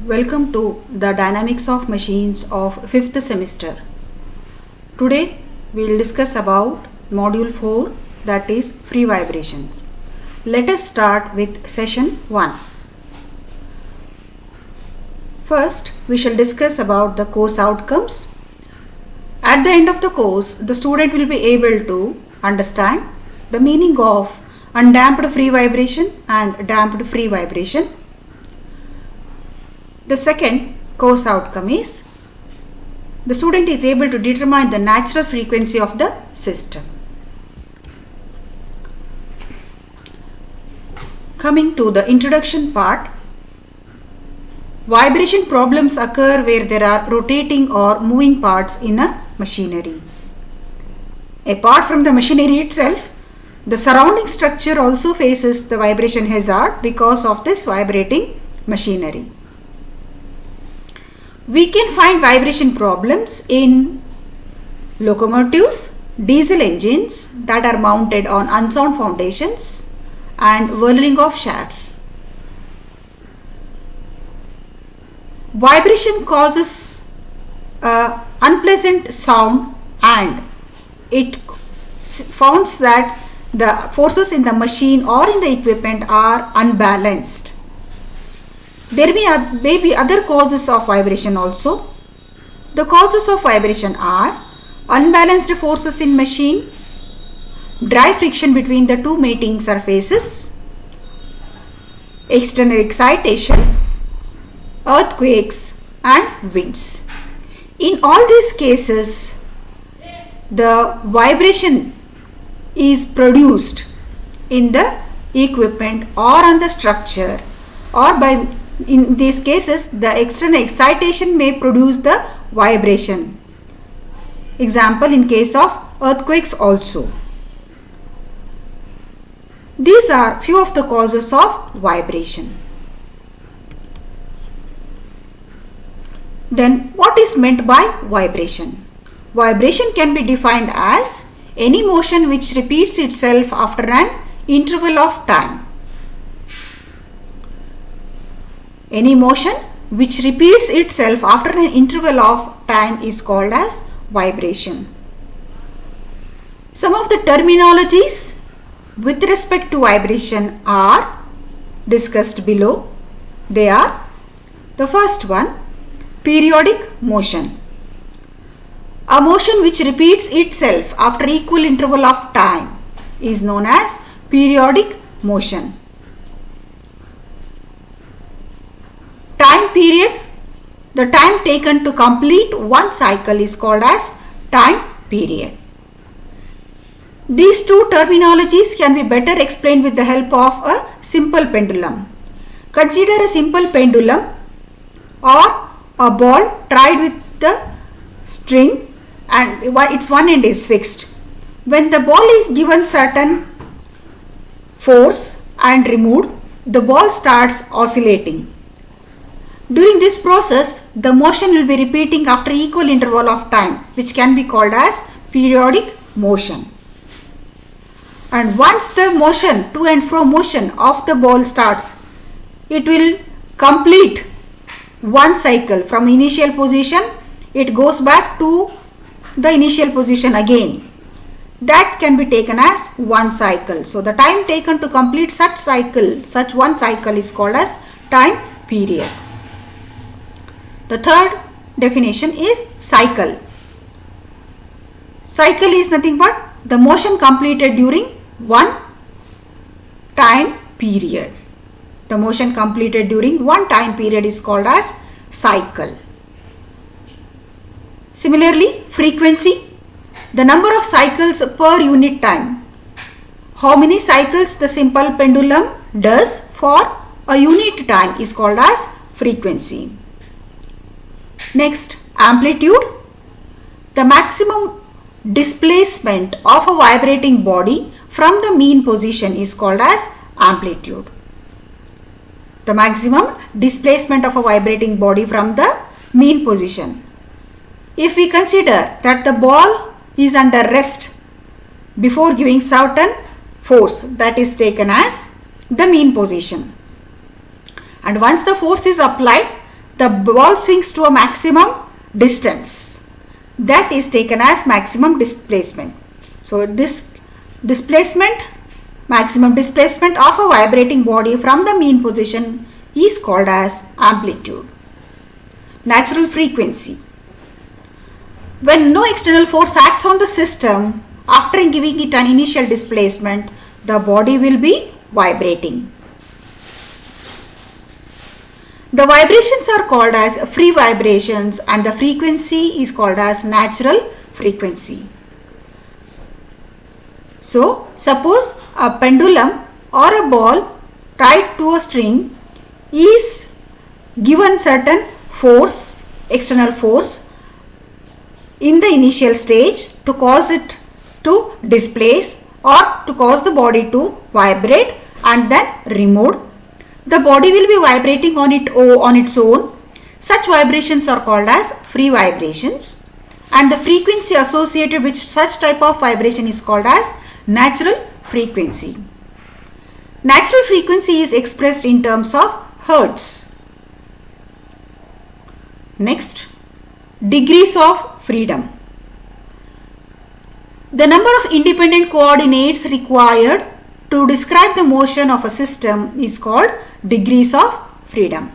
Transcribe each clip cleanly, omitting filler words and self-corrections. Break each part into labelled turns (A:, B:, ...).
A: Welcome to the Dynamics of Machines of 5th semester. Today we will discuss about module 4, that is free vibrations. Let us start with session 1. First we shall discuss about the course outcomes. At the end of the course, the student will be able to understand the meaning of undamped free vibration and damped free vibration. The second course outcome is the student is able to determine the natural frequency of the system. Coming to the introduction part, vibration problems occur where there are rotating or moving parts in a machinery. Apart from the machinery itself, the surrounding structure also faces the vibration hazard because of this vibrating machinery. We can find vibration problems in locomotives, diesel engines that are mounted on unsound foundations, and whirling of shafts. Vibration causes a unpleasant sound and it founds that the forces in the machine or in the equipment are unbalanced. There may be other causes of vibration also. The causes of vibration are unbalanced forces in machine, dry friction between the two mating surfaces, external excitation, earthquakes and winds. In all these cases, the vibration is produced in the equipment or on the structure, or in these cases the external excitation may produce the vibration. Example, in case of earthquakes also. These are few of the causes of vibration. Then what is meant by vibration? Vibration can be defined as any motion which repeats itself after an interval of time. Any motion which repeats itself after an interval of time is called as vibration. Some of the terminologies with respect to vibration are discussed below. They are: the first one, periodic motion. A motion which repeats itself after equal interval of time is known as periodic motion. Time period. The time taken to complete one cycle is called as time period. These two terminologies can be better explained with the help of a simple pendulum. Consider a simple pendulum or a ball tied with the string and its one end is fixed. When the ball is given certain force and removed, the ball starts oscillating. During this process, the motion will be repeating after equal interval of time, which can be called as periodic motion. And once the motion, to and fro motion of the ball starts, it will complete one cycle. From initial position, it goes back to the initial position again. That can be taken as one cycle. So the time taken to complete such one cycle is called as time period. The third definition is cycle. Cycle is nothing but the motion completed during one time period. The motion completed during one time period is called as cycle. Similarly, frequency, the number of cycles per unit time. How many cycles the simple pendulum does for a unit time is called as frequency. Next, amplitude. The maximum displacement of a vibrating body from the mean position is called as amplitude. The maximum displacement of a vibrating body from the mean position. If we consider that the ball is under rest before giving certain force, that is taken as the mean position. And once the force is applied, the ball swings to a maximum distance. That is taken as maximum displacement. So this displacement, maximum displacement of a vibrating body from the mean position is called as amplitude. Natural frequency. When no external force acts on the system, after giving it an initial displacement, the body will be vibrating. The vibrations are called as free vibrations and the frequency is called as natural frequency. So, suppose a pendulum or a ball tied to a string is given certain force, external force in the initial stage to cause it to displace or to cause the body to vibrate and then removed. The body will be vibrating on its own. Such vibrations are called as free vibrations and the frequency associated with such type of vibration is called as natural frequency. Natural frequency is expressed in terms of hertz. Next, degrees of freedom. The number of independent coordinates required to describe the motion of a system is called degrees of freedom.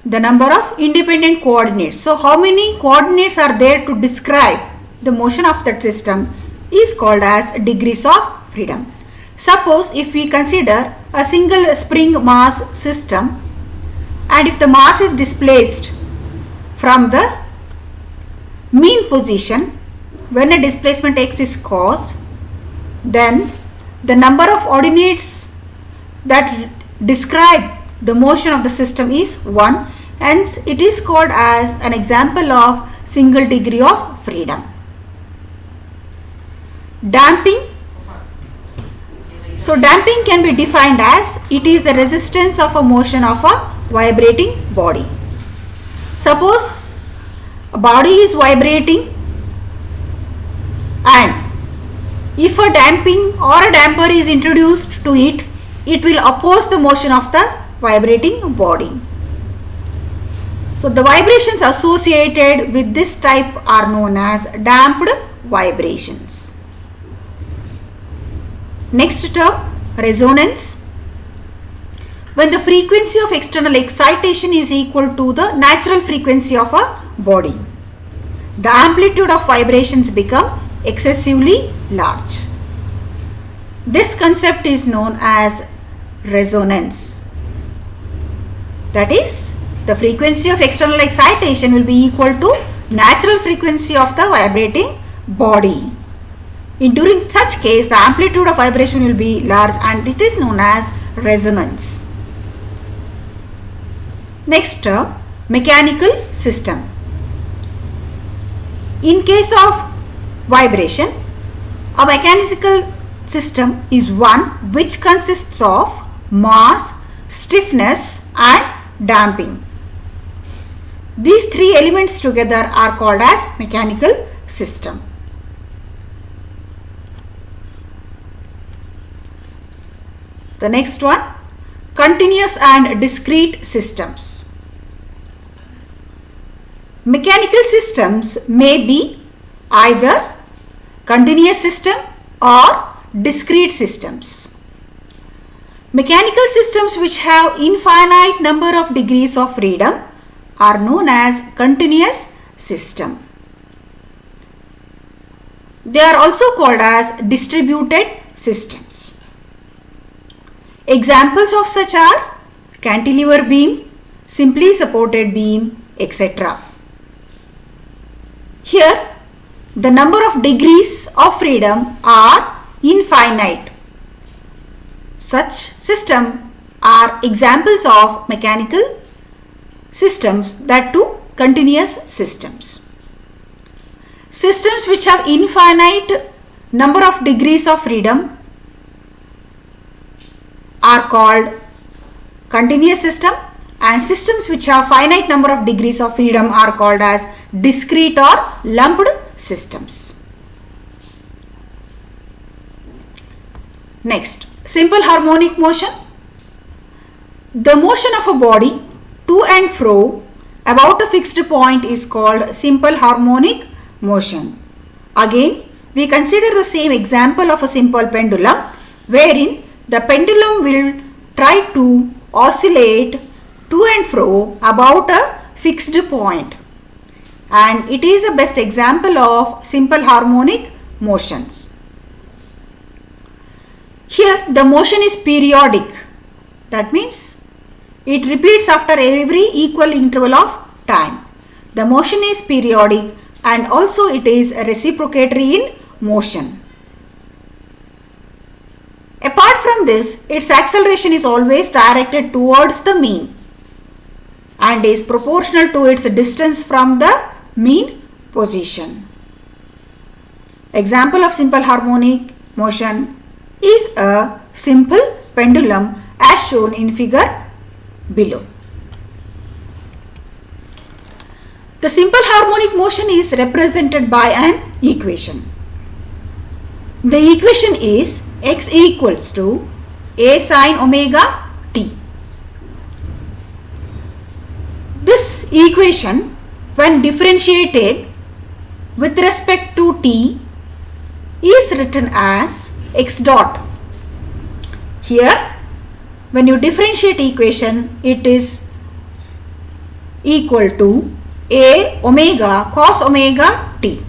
A: The number of independent coordinates. So, how many coordinates are there to describe the motion of that system is called as degrees of freedom. Suppose if we consider a single spring mass system and if the mass is displaced from the mean position when a displacement x is caused, then the number of ordinates that describe the motion of the system is 1, hence it is called as an example of single degree of freedom. Damping. So damping can be defined as it is the resistance of a motion of a vibrating body. Suppose a body is vibrating and if a damping or a damper is introduced to it, it will oppose the motion of the vibrating body. So the vibrations associated with this type are known as damped vibrations. Next term, resonance. When the frequency of external excitation is equal to the natural frequency of a body, the amplitude of vibrations become excessively large. This concept is known as resonance. That is, the frequency of external excitation will be equal to natural frequency of the vibrating body. During such case, the amplitude of vibration will be large and it is known as resonance. Next term, mechanical system. In case of vibration, a mechanical system is one which consists of mass, stiffness and damping. These three elements together are called as mechanical system. The next one, continuous and discrete systems. Mechanical systems may be either continuous system or discrete systems. Mechanical systems which have infinite number of degrees of freedom are known as continuous system. They are also called as distributed systems. Examples of such are cantilever beam, simply supported beam, etc. Here, the number of degrees of freedom are infinite. Such systems are examples of mechanical systems, that too continuous systems. Systems which have infinite number of degrees of freedom are called continuous system, and systems which have finite number of degrees of freedom are called as discrete or lumped systems. Next, simple harmonic motion. The motion of a body to and fro about a fixed point is called simple harmonic motion. Again, we consider the same example of a simple pendulum wherein the pendulum will try to oscillate to and fro about a fixed point, and it is the best example of simple harmonic motions. Here the motion is periodic, that means it repeats after every equal interval of time. The motion is periodic and also it is reciprocatory in motion. Apart from this, its acceleration is always directed towards the mean and is proportional to its distance from the mean position. Example of simple harmonic motion is a simple pendulum as shown in figure below. The simple harmonic motion is represented by an equation. The equation is x equals to a sin omega t. This equation, when differentiated with respect to t, is written as x dot. Here, when you differentiate equation, it is equal to a omega cos omega t.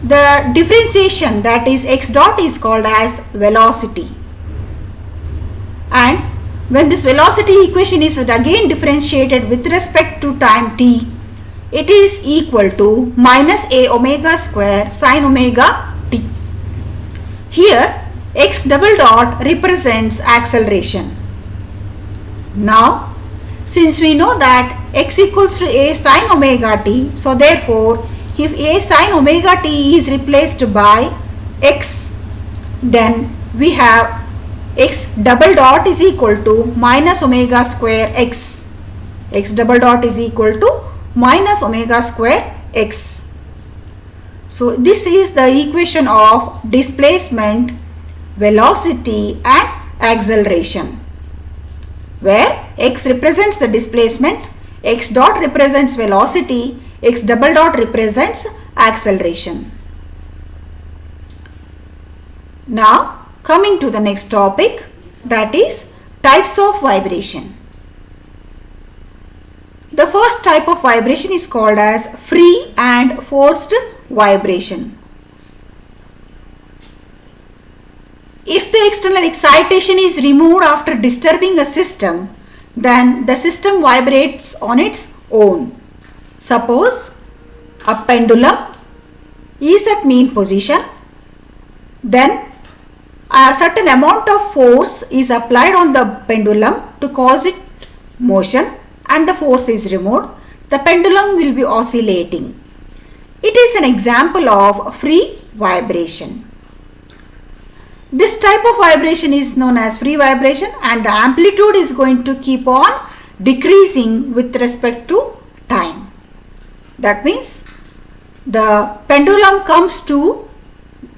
A: The differentiation, that is x dot, is called as velocity, and when this velocity equation is again differentiated with respect to time t, it is equal to minus a omega square sin omega t. Here x double dot represents acceleration. Now, since we know that x equals to a sin omega t, so therefore if a sin omega t is replaced by x, then we have x double dot is equal to minus omega square x. X double dot is equal to minus omega square x. So this is the equation of displacement, velocity and acceleration, where x represents the displacement, x dot represents velocity, x double dot represents acceleration. Now coming to the next topic, that is types of vibration. The first type of vibration is called as free and forced vibration. If the external excitation is removed after disturbing a system, then the system vibrates on its own. Suppose a pendulum is at mean position, then a certain amount of force is applied on the pendulum to cause it motion, and the force is removed, the pendulum will be oscillating. It is an example of free vibration. This type of vibration is known as free vibration, and the amplitude is going to keep on decreasing with respect to time. That means the pendulum comes to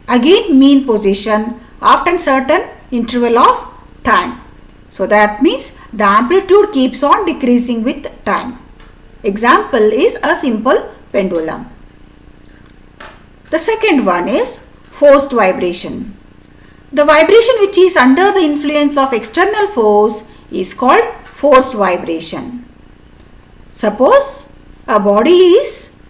A: again mean position after a certain interval of time. So that means the amplitude keeps on decreasing with time. Example is a simple pendulum. The second one is forced vibration. The vibration which is under the influence of external force is called forced vibration. Suppose a body is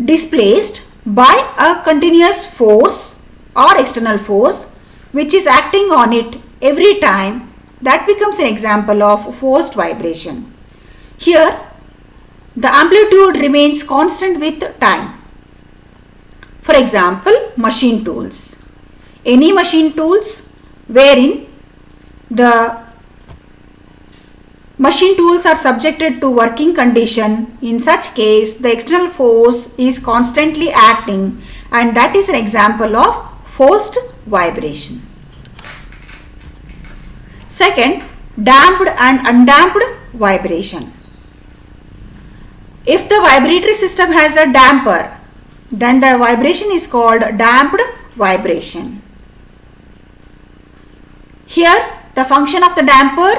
A: displaced by a continuous force or external force which is acting on it every time, that becomes an example of forced vibration. Here the amplitude remains constant with time. For example, machine tools. Any machine tools wherein the machine tools are subjected to working condition, in such case the external force is constantly acting, and that is an example of forced vibration. Second, damped and undamped vibration. If the vibratory system has a damper, then the vibration is called damped vibration. Here the function of the damper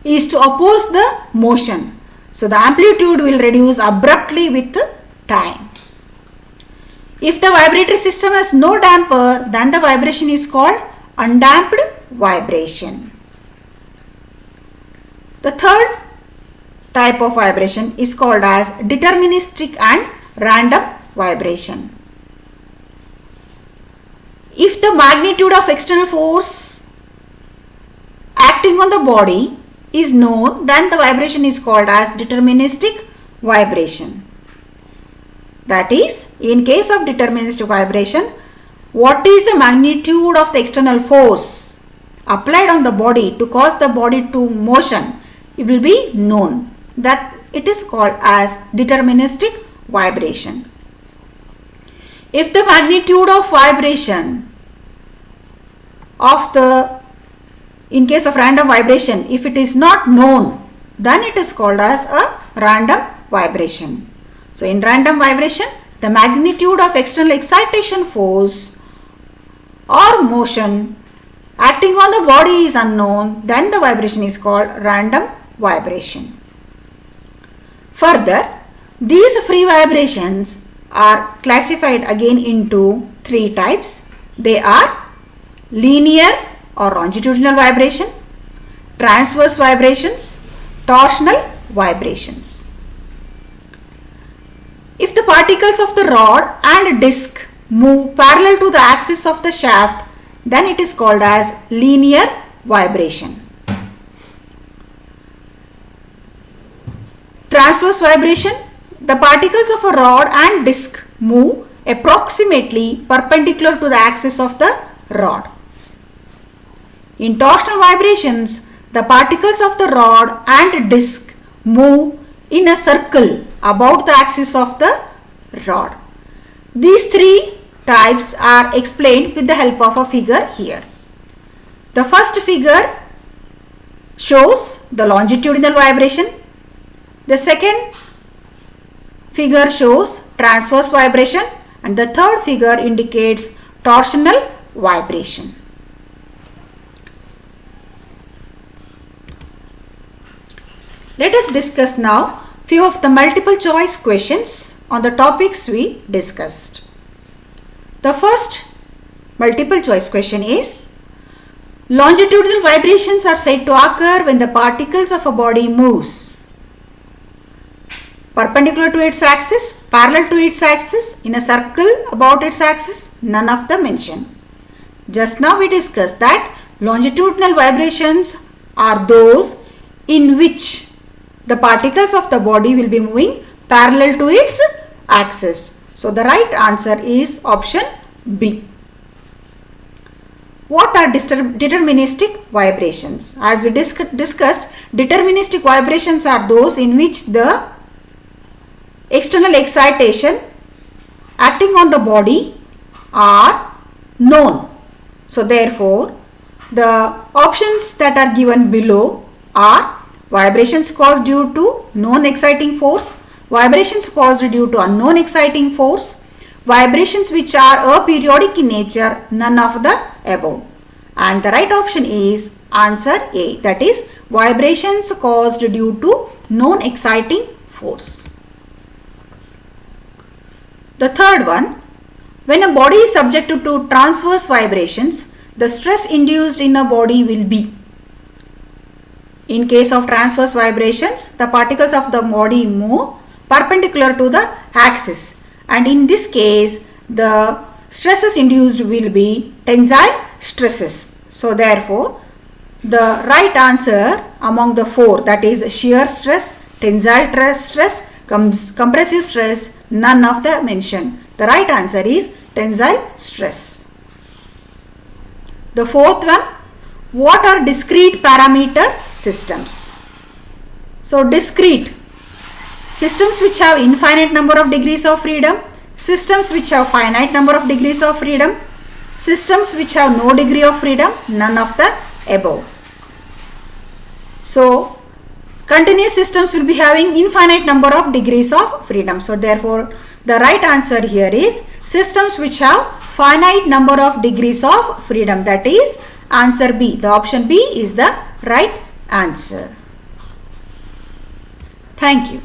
A: is to oppose the motion. So the amplitude will reduce abruptly with time. If the vibratory system has no damper, then the vibration is called undamped vibration. The third type of vibration is called as deterministic and random vibration. If the magnitude of external force acting on the body is known, then the vibration is called as deterministic vibration. That is, in case of deterministic vibration, what is the magnitude of the external force applied on the body to cause the body to motion, it will be known. That it is called as deterministic vibration. If the magnitude of vibration of the, in case of random vibration, if it is not known, then it is called as a random vibration. So in random vibration, the magnitude of external excitation force or motion acting on the body is unknown, then the vibration is called random vibration. Further, these free vibrations are classified again into three types. They are linear or longitudinal vibration, transverse vibrations, torsional vibrations. If the particles of the rod and disc move parallel to the axis of the shaft, then it is called as linear vibration. Transverse vibration, the particles of a rod and disc move approximately perpendicular to the axis of the rod. In torsional vibrations, the particles of the rod and disc move in a circle about the axis of the rod. These three types are explained with the help of a figure here. The first figure shows the longitudinal vibration. The second figure shows transverse vibration, and the third figure indicates torsional vibration. Let us discuss now few of the multiple choice questions on the topics we discussed. The first multiple choice question is: longitudinal vibrations are said to occur when the particles of a body moves perpendicular to its axis, parallel to its axis, in a circle about its axis, none of the mentioned. Just now we discussed that longitudinal vibrations are those in which the particles of the body will be moving parallel to its axis. So the right answer is option B. What are deterministic vibrations? As we discussed, deterministic vibrations are those in which the external excitation acting on the body are known. So therefore, the options that are given below are vibrations caused due to known exciting force, vibrations caused due to unknown exciting force, vibrations which are aperiodic in nature, none of the above. And the right option is answer A, that is vibrations caused due to known exciting force. The third one, when a body is subjected to transverse vibrations, the stress induced in a body will be. In case of transverse vibrations, the particles of the body move perpendicular to the axis, and in this case the stresses induced will be tensile stresses. So therefore, the right answer among the four, that is shear stress, tensile stress, compressive stress, none of the mentioned. The right answer is tensile stress. The fourth one, what are discrete parameter systems? So discrete systems which have infinite number of degrees of freedom, systems which have finite number of degrees of freedom, systems which have no degree of freedom, none of the above. So continuous systems will be having infinite number of degrees of freedom. So therefore, the right answer here is systems which have finite number of degrees of freedom, that is answer B. The option B is the right answer. Thank you.